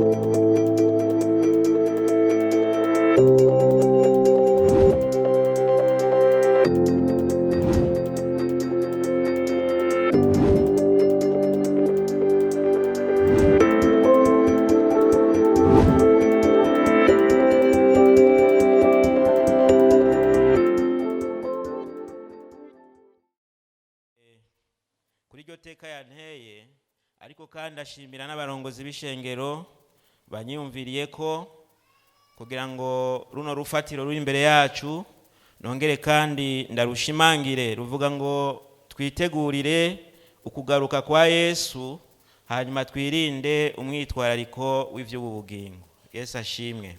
kuri iryo teka yanteye, ariko kandi ashimira n'abarongozi b'ishengero banyiyumviriye ko kugira ngo runo rufatiro ruri imbere yacu nongere kandi ndarushimangire, ruvuga ngo twitegurire ukugaruka kwa Yesu, hanyuma twirinde umwitwarariko w'ivy'ubugingo. Yesu ashimwe.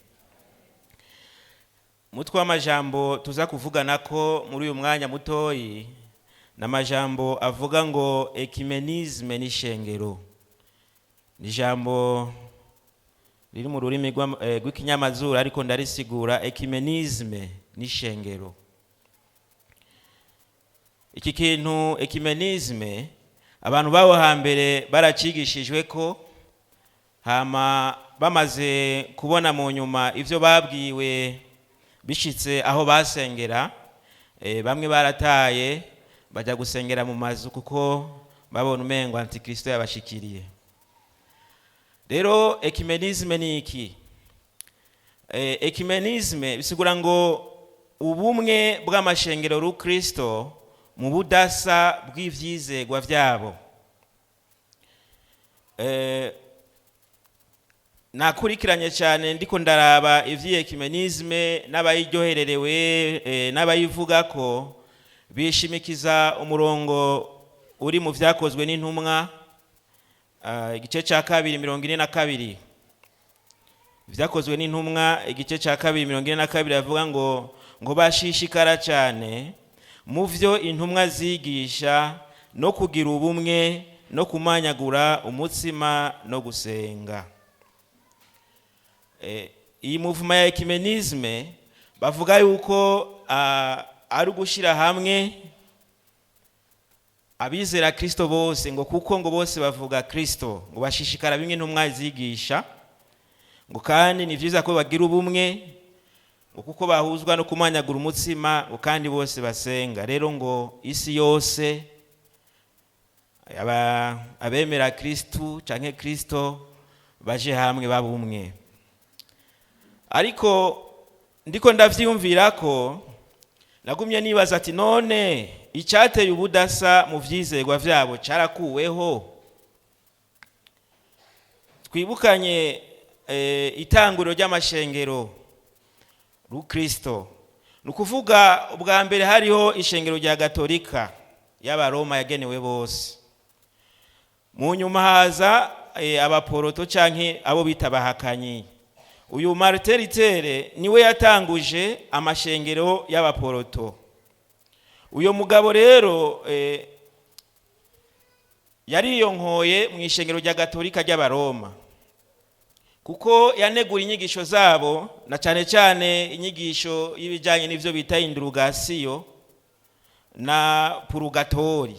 Mutwe w'amajambo tuza kuvugana ko muri uyu mwanya mutoyi n'amajambo avuga ngo ekimenisme n'ishengero. Ni jambo riri mu rurimi rw'ikinyamazuru ariko ndarisigura ekimenisme n'ishengero. Iki kintu ekimenisme abantu bawo hambere baracigishijwe ko, hama bamaze kubona mu nyuma ivyo babwiwe bishitse aho basengera, bamwe barataye baja gusengera mu mazu kuko babona umengo antikristo yabashikiriye. Rero ekimenisme ni iki? Ekimenisme bisigura ngo ubumwe bw'amashengero ru Kristo mu budasa bw'ivyizegwa vyabo. Nakurikiranye cyane ndiko ndaraba ivy'ekimenisme n'abayiryohererewe n'abayivuga ko bishimikiza umurongo uri mu vyakozwe n'intumwa igice ca 2:42. Vyakozwe n'intumwa igice ca 2:42 avuga ngo bashishikara cyane mu vyo intumwa zigisha no kugira ubumwe no kumanyagura umutsima no gusenga. Iyi movement ya ekimenisme bavuga yuko ari ugushira hamwe abizera Kristo bose, ngo kuko ngo bose bavuga Kristo, ngo bashishikara bimwe intumwa zigisha, ngo kandi ni vyiza ko bagira ubumwe, ngo kuko bahuzwa no kumanyagura umutsima, ngo kandi bose basenga. Rero ngo isi yose abemera Kristo canke Kristo baje hamwe babumwe. Ariko ndiko ndavyiyumvira ko nagumye nibaza ati none icyateye ubudasa mu vyizegwa vyabo cyarakuweho. Twibukanye itanguriro ry'amashengero ru Kristo, nukuvuga ubwa mbere hariho ishengero rya Gatolika y'Abaroma yagenewe bose. Mu nyuma haza abaporoto canke abo bita bahakanyi. Uyu Martin Luther niwe yatanguje amashengero y'abaporoto. Uyo mugabo rero yariyonkoye mu ishengero rya Gatolika ry'Abaroma, kuko yanegura inyigisho zabo, na cyane cyane inyigisho y'ibijanye n'ivyo bita indurugasiyo na purgatori.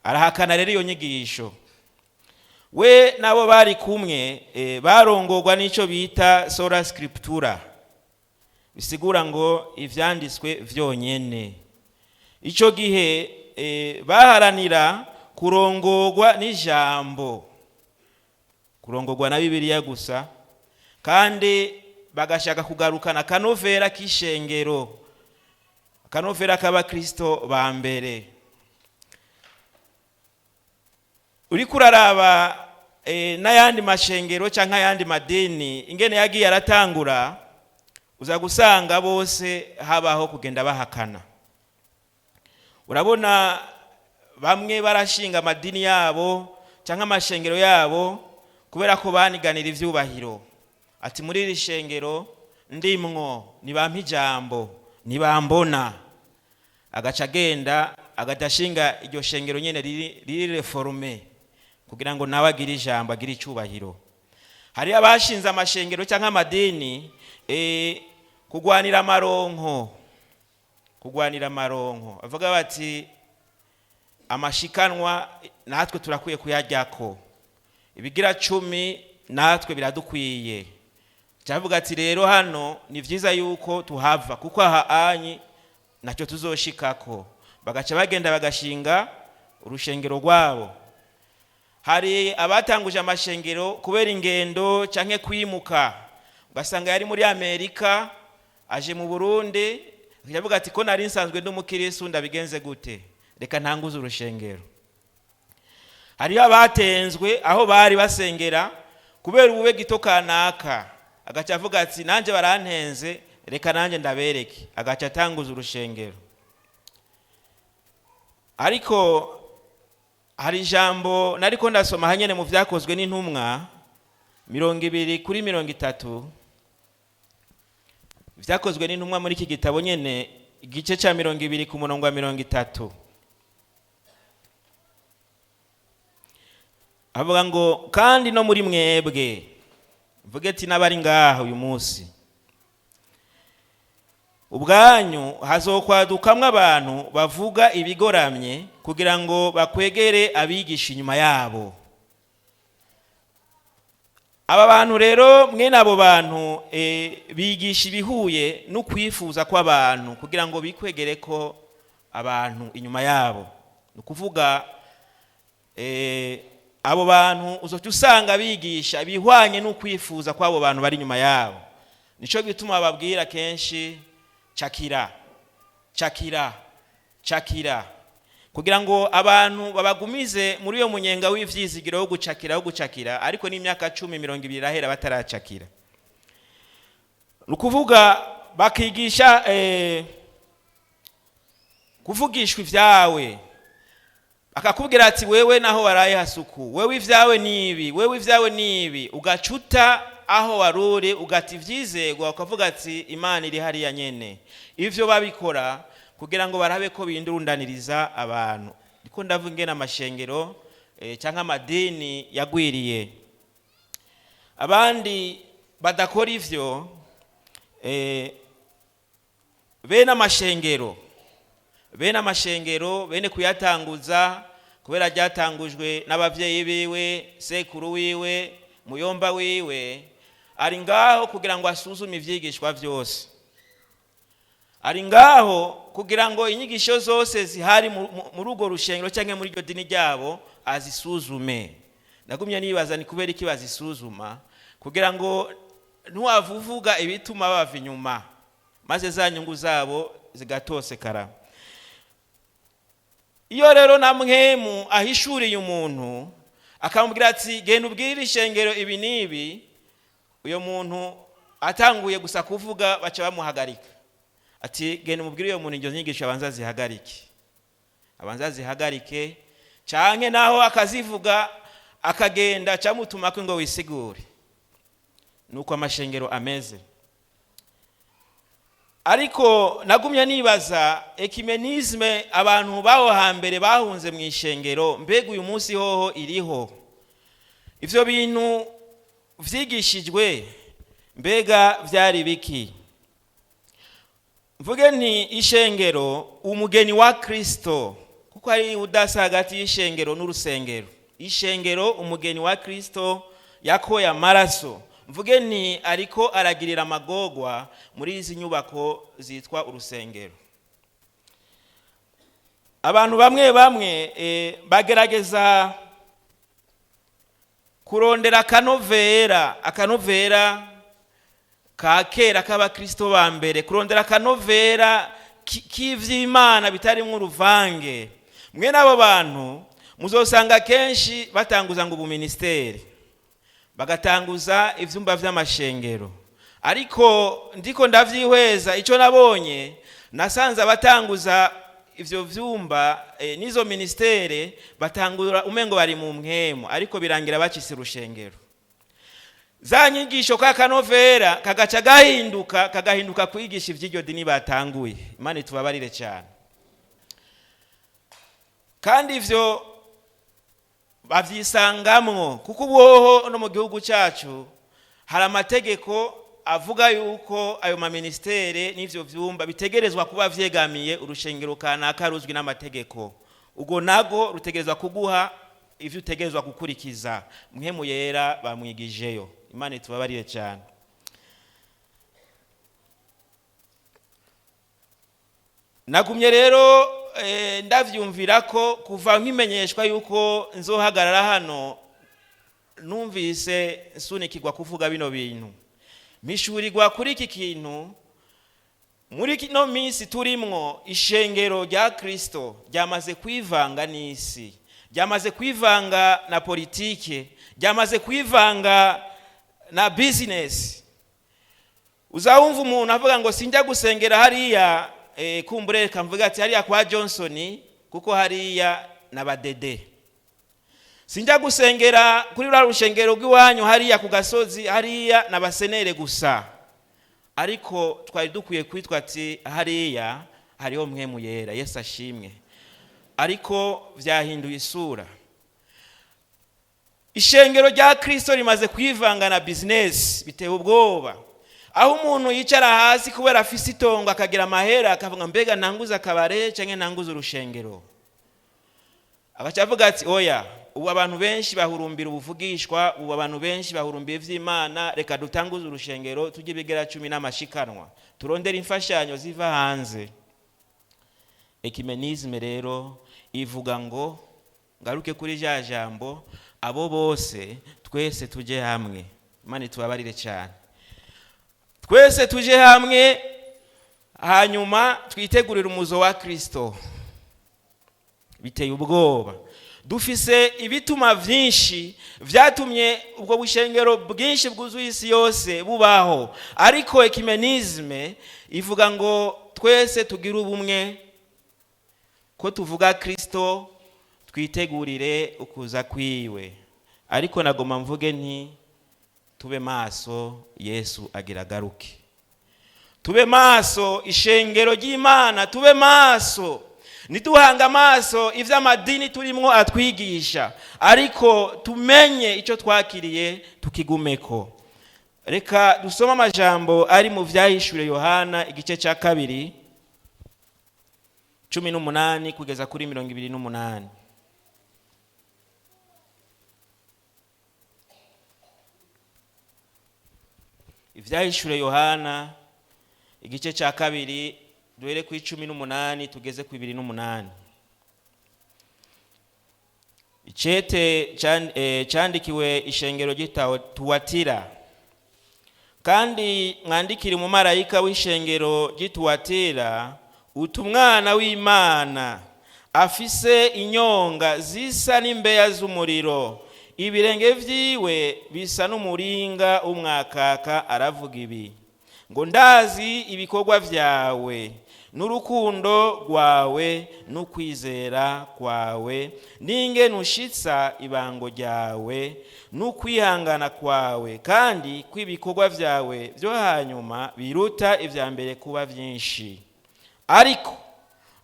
Arahakana rero iyo nyigisho. We nabo bari kumwe barongorwa n'ico bita sola scriptura, bisigura ngo ivyanditswe vyonyene. Ico gihe baharanira kurongorwa n'ijambo, kurongorwa na Bibiliya gusa, kandi bagashaka kugarukana kanovera k'ishengero, kanovera k'abakristo ba mbere. Uri kuraraba n'ayandi mashengero canke ayandi madini ingene yagiye aratangura, uza gusanga bose habaho kugenda bahakana. Urabona bamwe barashinga amadini yabo canke amashengero yabo kubera ko baniganira ivyubahiro, ati muri iri shengero ndimwo nibampa ijambo nibambona, agaca agenda agadashinga iryo shengero nyene riri reforme kugira ngo nawe agire ijambo agire icubahiro. Hari abashinze amashengero canke amadini kugwanira amaronko, avuga bati amashikanwa natwe turakwiye kuyajyako, ibigira 10 natwe biradukwiye. Cyavuga ati rero hano ni vyiza yuko tuhava kuko aha anyi nacyo tuzoshikako. Bagaca bagenda bagashinga urushengero rwabo. Hari abatanguje amashengero kubera ingendo canke kwimuka. Ugasanga yari muri Amerika aje mu Burundi, yavuga ati ko nari nsanzwe ndumukirisu ndabigenze gute? Reka ntanguze urushengero. Hari abatenzwe aho bari basengera kubera ubube gito kanaka. Agaca avuga ati nanje barantenze, reka nanje ndabereke. Agaca atanguza urushengero. Ariko hari ijambo nariko ndasoma hanyene mu vyakozwe n'intumwa 20:30. Vyakozwe n'intumwa muri iki gitabo nyene igice ca 20 ku murongo wa 30. Avuga ngo kandi no muri mwebwe, mvuge ati n'abari ngaha uyu munsi, ubwanyu hazokwadukamwe abantu bavuga ibigoramye kugira ngo bakwegere abigisha inyuma yabo. Aba bantu rero mwene abo bantu bigisha ibihuye no kwifuza kw'abantu kugira ngo bikwegere ko abantu inyuma yabo. Nukuvuga abo bantu uzoca usanga bigisha ibihwanye no kwifuza kw'abo bantu bari inyuma yabo. Nico gituma babwira kenshi chakira kugira ngo abantu babagumize muri yo munyenga w'ivyizigiro wo gucakira, ariko n'imyaka 10-20 irahera bataracakira. Nukuvuga bakigisha kuvugishwa ivyawe, akakubwira ati wewe naho waraye hasuku, wewe ivyawe nibi, ugacuta aho waruri ugati vyizegwa, ukavuga ati Imana iri hariya nyene. Ivyo babikora kugira ngo barabe ko bindurundaniriza abantu. Ndiko ndavuga ingene amashengero canke amadini yagwiriye. Abandi badakora ivyo bene amashengero bene kuyatanguza kubera ryatangujwe n'abavyeyi biwe, sekuru wiwe, muyomba wiwe, ari ngaho kugira ngo asuzume ivyigishwa vyose. Ari ngaho kugira ngo inyigisho zose zihari muri ugo rushengero canke muri iryo dini ryabo azisuzume. Nagumye nibaza ni kubera iki bazisuzuma, kugira ngo ntuwavuvuga ibituma bava inyuma maze za nyungu zabo zigatosekara. Iyo rero namwemu ahishuriye umuntu akamubwira ati genda ubwire ishengero ibi nibi, uyo muntu atanguye gusa kuvuga baca bamuhagarika. Ati genda umubwire uyo muntu inyo nyigisho abanza zihagarike canke naho akazivuga akagenda camutuma ko ngo wisigure. Nuko amashengero ameze. Ariko nagumya nibaza ekimenisme abantu baho hambere bahunze mu ishengero, mbega uyu munsi hoho iriho? Ivyo bintu vyigishijwe mbega vyari biki? Mvuge nti ishengero umugeni wa Kristo, kuko ari udasa hagati y'ishengero n'urusengero. Ishengero umugeni wa Kristo yakoye amaraso. Mvuge nti ariko aragirira amagogwa muri izi nyubako zitwa urusengero. Abantu bamwe bagerageza kurondera akanovera ka kera k'abakristo ba mbere, kurondera akanovera k'ivy'Imana bitarimwo uruvange. Mwe nabo bantu muzosanga kenshi batanguza ngo ubuministeri, bagatanguza ivyumba vy'amashengero. Ariko ndiko ndavyihweza ico nabonye, nasanze abatanguza ivyo vyumba nizo ministere batangura umengo bari mu mpwemo, ariko birangira bacise urushengero. Za nyigisho ka kanovera kagaca kagahinduka kwigisha ivy'iryo dini batanguye. Imana itubabarire cyane. Kandi ivyo bavyisangamwo kuko uboho no mu gihugu cyacu hari amategeko avuga yuko ayo ma ministere n'ivyo vyumba bitegerezwa kuba vyegamiye urushengero kanaka ruzwi n'amategeko. Ugo nago rutegerezwa kuguha ivyo utegerezwa gukurikiza. Mpwemu yera bamwigijeyo. Imana itubabarire cyane. Nagumye rero ndavyumvira ko kuva nkimenyeshwa yuko nzohagarara hano, numvise nsunikirwa kuvuga bino bintu. Mishurirwa kuri iki kintu, muri kino minsi turimwo ishengero rya Kristo ryamaze kwivanga n'isi, ryamaze kwivanga na politike, ryamaze kwivanga na business. Uzawumva umuntu avuga ngo sinjya gusengera hariya kumbure kamvuga ati hariya kwa Johnson kuko hariya n'abadede. Sinjya gusengera kuri rwa rushengero rw'iwanyu hariya ku gasozi hariya n'abasenere gusa. Ariko twari dukwiye kwitwa ati hariya hariho mpwemu yera. Yesu ashimwe. Ariko vyahinduye isura. Ishengero rya Kristo rimaze kwivanga na business, biteye ubwoba. Aho umuntu yicara hasi kubera afise itongo akagira amahera akavuga mbega ntanguza akabare canke ntanguza urushengero. Agacavuga ati oya, ubu abantu benshi bahurumbira ubuvugishwa, ubu abantu benshi bahurumbira ivy'Imana, reka dutanguza urushengero tujye ibigera 10 n'amashikanwa, turondera imfashanyo ziva hanze. Ecumenisme rero ivuga ngo ngaruke kuri ja jambo, abo bose twese tuje hamwe. Imana itubabarire cyane. Twese tuje hamwe hanyuma twitegurire umuzo wa Kristo. Biteye ubwoba. Dufise ibituma vyinshi vyatumye ubwo bushengero bwinshi bwuzuye isi yose bubaho, ariko ecumenisme ivuga ngo twese tugira ubumwe, ko tuvuga Kristo twitegurire ukuza kwiwe. Ariko nagoma mvuge nti tube maso, Yesu agira garuke. Tube maso ishengero ry'Imana, tube maso. Nituhanga maso ivya madini turimwo atwigisha, ariko tumenye ico twakiriye tukigumeko. Reka dusoma amajambo ari mu Vyahishuriwe Yohana igice ca 2 18 kugeza kuri 28. Vyahishuriwe Yohana igice ca 2 duhere ku 18 tugeze ku 28. Icete candikiwe ishengero ry'itaho Tuwatira. Kandi mwandikire umumarayika w'ishengero ry'Ituwatira, utumwana w'Imana afise inyonga zisa n'imbeya z'umuriro, ibirenge vyiwe bisa n'umuringa umwakaka. Aravuga ibi ngo ndazi ibikorwa vyawe n'urukundo rwawe n'ukwizera kwawe, n'ingene ushitsa ibango ryawe n'ukwihangana kwawe, kandi kw'ibikorwa vyawe vyo hanyuma biruta ivya mbere kuba vyinshi. Ariko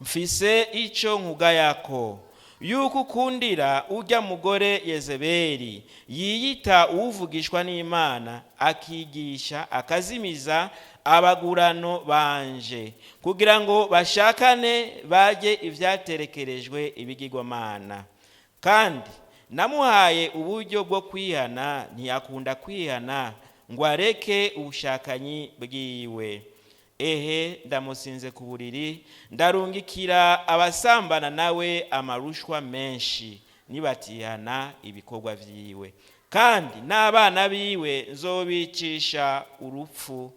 mfise ico nkugayako, yuko ukundira urya mugore Yezebeli yiyita uwuvugishwa n'Imana, akigisha akazimiza abagurano banje, kugira ngo bashakane baje ivyaterekerejwe ibigirwamana. Kandi namuhaye uburyo bwo kwihana, ntiyakunda kwihana ngo areke ubushakanyi bwiwe. Ehe, ndamusinze ku buriri, ndarungikira abasambana nawe amarushwa menshi, nibatihana ibikorwa vyiwe. Kandi n'abana biwe nzobicisha urupfu,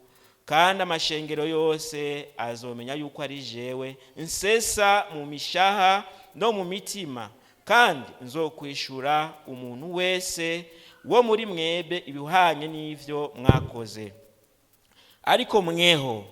kandi amashengero yose azomenya yuko ari jewe nsesa mu mishaha no mu mitima, kandi nzokwishura umuntu wese wo muri mwebe ibihwanye n'ivyo mwakoze. Ariko mweho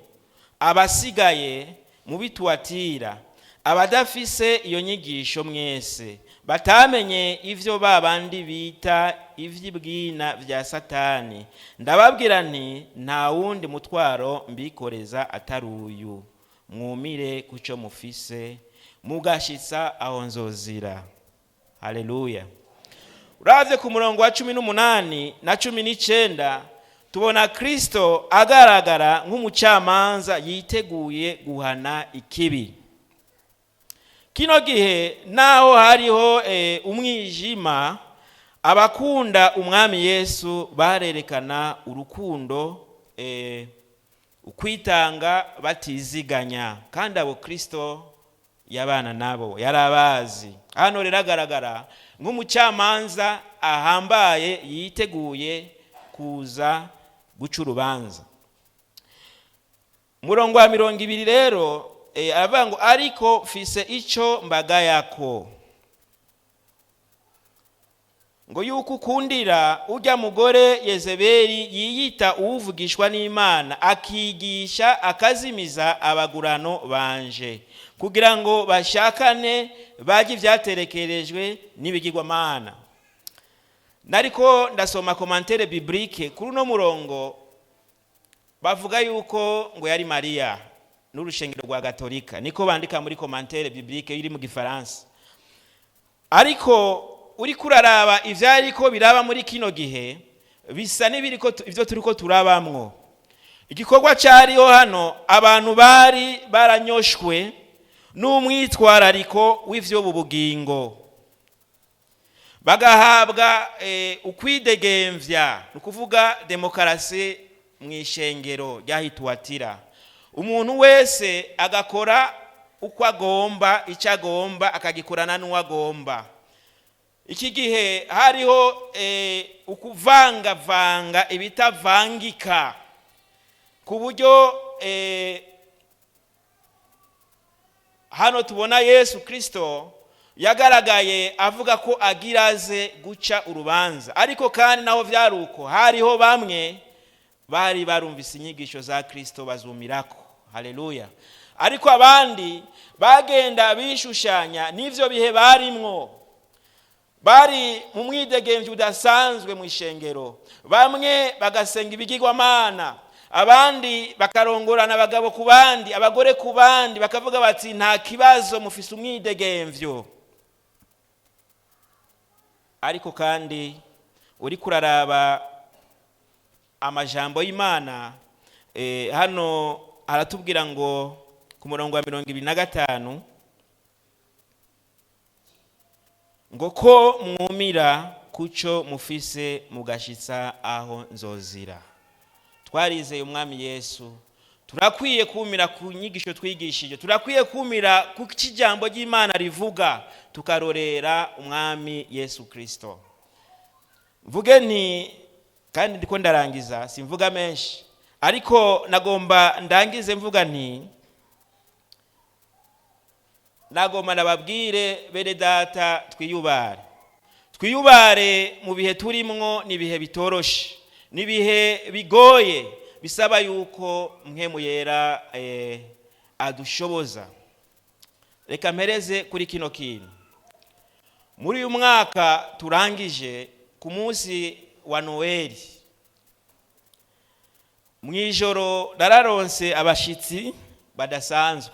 abasigaye mu bituwatira, abadafise iyo nyigisho mwese, batamenye ivyo babandi bita ivy'ibwina vya Satani, ndababwira nti nta wundi mutwaro mbikoreza atari uyu. Mwumire kuco mufise, mugashitsa aho nzozira. Haleluya. Uravye ku murongo wa 18 na 19 tubona Kristo agaragara nk'umucamanza yiteguye guhana ikibi. kino gihe naho hariho umwijima, abakunda umwami Yesu barerekana urukundo, ukwitanga batiziganya, kandi abo Kristo yabana nabo, yarabazi. Hano rero agaragara nk'umucamanza ahambaye yiteguye kuza guca urubanza. Murongo wa 20 rero aravuga ngo ariko fise ico mbagayako, ngo yuko ukundira urya mugore Yezebeli yiyita uwuvugishwa n'Imana, akigisha akazimiza abagurano banje, kugira ngo bashakane baje ivyaterekerejwe n'ibigirwamana. Nariko ndasoma commentaire biblique kuri uno murongo, bavuga yuko ngo yari Maria n'urushengero rwa Gatolika, niko bandika muri commentaire biblique iri mu Gifaransa. Ariko uri kuraraba ivyariko biraba muri kino gihe bisa n'ibiriko ivyo turiko turabamwo. Igikorwa cyariho hano, abantu bari baranyoshwe n'umwitwarariko w'ivyo bugingo, bagahabwa ukwidegemvya, nukuvuga demokarasi mw'ishengero ryahitwatira. Umuntu wese agakora uko agomba, icyo agomba akagikorana n'uwagomba. Iki gihe hariho ukuvanga ibitavangika, ku buryo hano tubona Yesu Kristo yagaragaye avuga ko agiraze guca urubanza. Ariko kandi naho vyaruko hariho bamwe bari barumvise inyigisho za Kristo bazumirako. Haleluya. Ariko abandi bagenda bishushanya n'ivyo bihe barimwo, bari mu mwidegemvyo udasanzwe mu ishengero. Bamwe bagasenga ibigirwamana, abandi bakarongorana abagabo ku bandi, abagore ku bandi, bakavuga bati nta kibazo, mufise umwidegemvyo. Ariko kandi uri kuraraba amajambo y'Imana, hano aratubwira ngo ku murongo wa 25 ngo ko mwumira kuco mufise mugashitsa aho nzozira. Twarizeye umwami Yesu, turakwiye kumira ku nyigisho twigishije, turakwiye kumira ku kijambo ry'Imana rivuga, tukarorera umwami Yesu Kristo. Mvuge nti, kandi ndiko ndarangiza, simvuga menshi, ariko nagomba ndangize mvuga nti, nagomba nababwire bene data twiyubare mu bihe turimwo, ni bihe bitoroshe, ni bihe bigoye, bisaba yuko mpemu yera adushoboza. Reka mpereze kuri kino kintu. Muri uyu mwaka turangije, ku munsi wa Noeli, mwijoro nararonse abashitsi badasanzwe.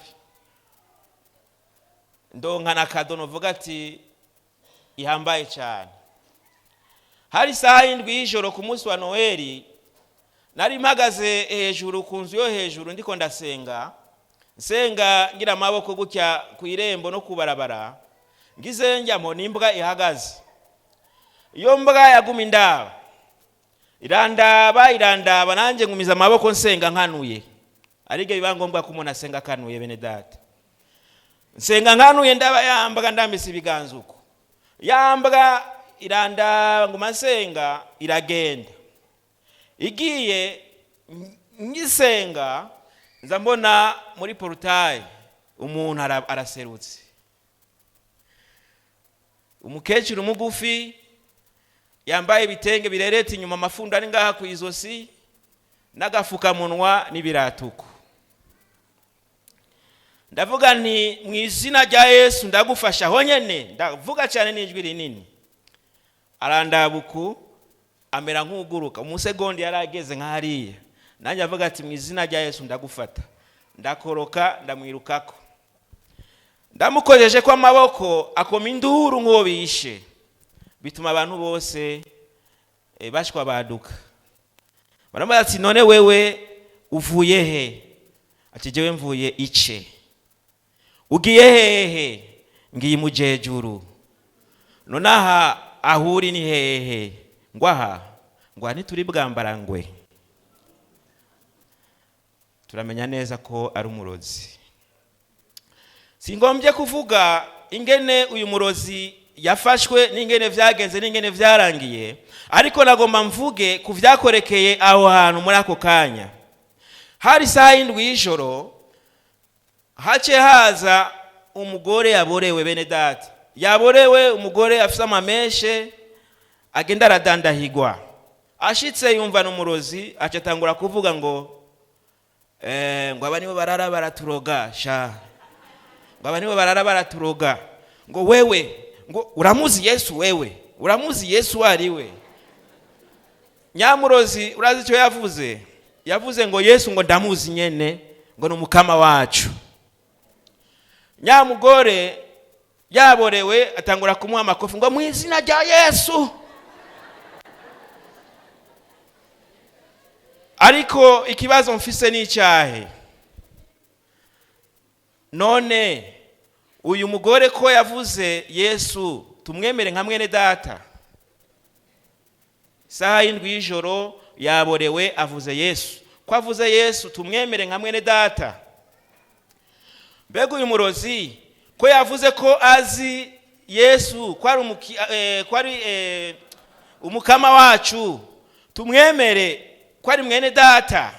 Ndonka na kado novuga ati ihambaye cyane. Hari saha 7 y'ijoro ku munsi wa Noeli, nari mpagaze hejuru ku nzu yo hejuru ndiko ndasenga, ngira amaboko gutya ku irembo no kubarabara, ngize njyamo n'imbwa ihagaze. Iyo mbwa yaguma irandaba nanje ngumiza amaboko nsenga nkanuye. Arige biba ngombwa ko umuntu asenga kanuye bene data. Nsenga nkanuye ndaba yambwa ndambise ibiganza uko. Yambwa irandaba nguma nsenga iragenda. Igiye ngisenga nza mbona muri portail umuntu araserutse. Umukecuru mugufi yambaye ibitenge birereta inyuma, amafundo ari ngaha ku izosi, n'agafuka munwa n'ibiratuko. Ndavuga nti mu izina rya Yesu ndagufasha honyene, ndavuga cyane n'ijwi rinini. Arandabuku amera nk'uguruka, umusegonda yarageze nk'hariya. Nanjye avuga ati mu izina rya Yesu ndagufata. Ndakoroka ndamwirukako. Ndamukojeje kwa amaboko akoma induru nk'uwo bishe. Bituma abantu bose bashwa baduka. Baramubaza ati none wewe uvuye he? Ati jewe mvuye ice. Ugiye hehe? ngiye mujejuru nonaha ahuri ni hehe ngwaha ngwa ntituri bwambarangwe. Turamenya neza ko ari umurozi. Singombye kuvuga ingene uyu murozi yafashwe n'ingene vyagenze n'ingene vyarangiye, ariko nagomba mvuge ku vyakorekeye aho hantu muri ako kanya. Hari saa 7 y'ijoro hace haza umugore yaborewe, bene data yaborewe, umugore afise amameshe agenda aradandahigwa. Ashitse yumva n'umurozi acatangura kuvuga ngo aba nibo barara baraturoga sha, ngo aba nibo barara baraturoga, ngo wewe ngo uramuzi Yesu, wewe uramuzi Yesu ariwe. Nyamurozi urazi icyo yavuze? Yavuze ngo Yesu ngo ndamuzi nyene, ngo n'umukama wacu. Nyamugore yaborewe atangura kumuha amakofi ngo mu izina rya Yesu. Ariko ikibazo mfise ni icyahe? None uyu mugore ko yavuze Yesu tumwemere nka mwene data, saa 7 y'ijoro yaborewe avuze Yesu, ko avuze Yesu tumwemere nka mwene data. Mbega uyu murozi ko yavuze ko azi Yesu ko ari umukama wacu, tumwemere ko ari mwene data.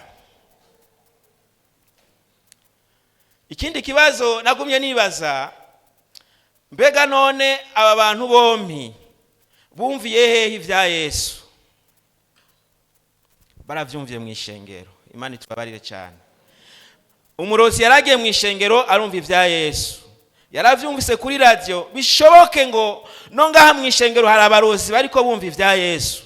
Ikindi kibazo nagumye nibaza, mbega none aba bantu bompi bumviye hehe ivya Yesu? Baravyumviye mu ishengero. Imana itubabarire cyane. Umurozi yaragiye mu ishengero arumva ivya Yesu, yaravyumvise kuri radio. Bishoboke ngo no ngaha mu ishengero hari abarozi bariko bumva ivya Yesu.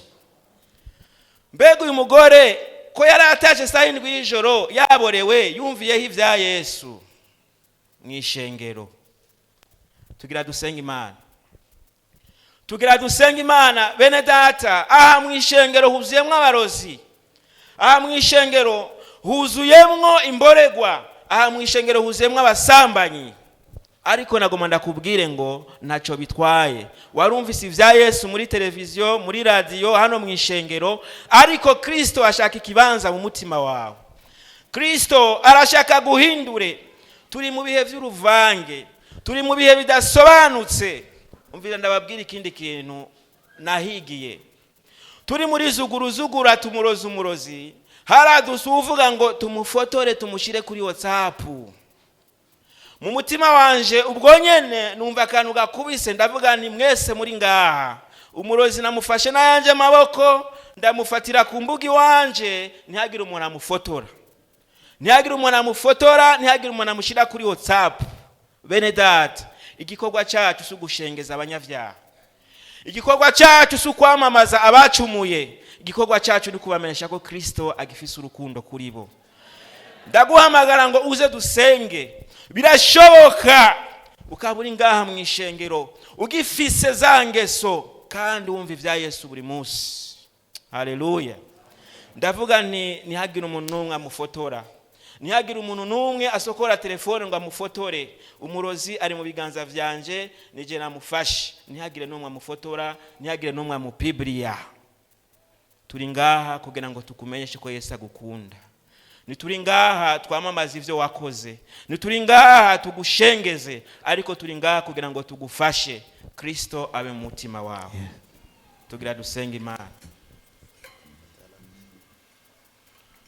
Mbega uyu mugore ko yarataje saa 7 y'ijoro yaborewe yumviye ivya Yesu mu ishengero? Tugira dusenga Imana, tugira dusenga Imana bene data. Aha mu ishengero huzuyemwe abarozi, aha mu ishengero huzuyemwo imboregwa, aha mu ishengero huzuyemwe abasambanyi. Ariko nagoma ndakubwire ngo ntaco bitwaye. Warumvise ivya Yesu muri televiziyo, muri radio, hano mu ishengero, ariko Kristo ashaka ikibanza mu mutima wawe. Kristo arashaka guhindure. Turi mu bihe vy'uruvange, turi mu bihe bidasobanutse. Umvira ndababwira ikindi kintu nahigiye. Turi muri zuguruzugura tumurozi umurozi, haradusuvuga ngo tumufotore tumushire kuri WhatsApp. Mu mutima wanje ubwo nyene numva akantu gakubise, ndavuga ni mwese muri ngaha umurozi namufashe nayanje amaboko, ndamufatira ku mbugi wanje, ntihagire umuntu amufotora, ntihagire umuntu amufotora, ntihagire umuntu amushira kuri WhatsApp. Bene data, igikorwa cyacu sugushengeza abanyavyaha, igikorwa cyacu sukwamamaza abacumuye, igikorwa cyacu ni kubamenyesha ko Kristo agifise urukundo kuri bo. Ndaguhamagara ngo uze dusenge. Birashoboka ukaburi ngaha mu ishengero ugifise zangeso kandi wumva ivya Yesu buri munsi. Haleluya. Ndavuga ntihagire umuntu numwe amufotora, ntihagire umuntu numwe asokora telefone ngo amufotore. Umurozi ari mu biganza vyanje, nije namufashe. Ntihagire numwe amufotora, ntihagire numwe amupiblia. Turi ngaha kugira ngo tukumenyeshe ko Yesu agukunda. Nituri ngaha twamamaza ivyo wakoze, nituri ngaha tugushengeze, ariko turi ngaha kugira ngo tugufashe Kristo abe mu mutima wawe. Tugira dusenga Imana,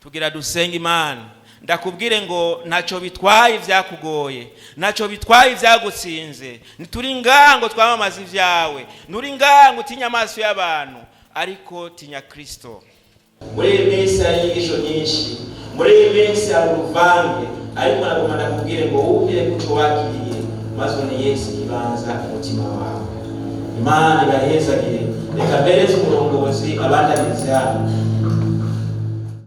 tugira dusenga Imana. Ndakubwire ngo ntaco bitwaye vyakugoye, ntaco bitwaye vyagutsinze. Nituri ngaha ngo twamamaza ivyawe, nuri ngaha ngo utinya amaso y'abantu, ariko tinya Kristo. Muri iminsi y'inyigisho nyinshi, muri iminsi y'uruvange, ariko nagomba ndakubwire ngo wumvire kuco wakiriye, maze ni Yesu ibanza umutima wawe. Imana irahezagire. Reka bereze umurongozi abandaniza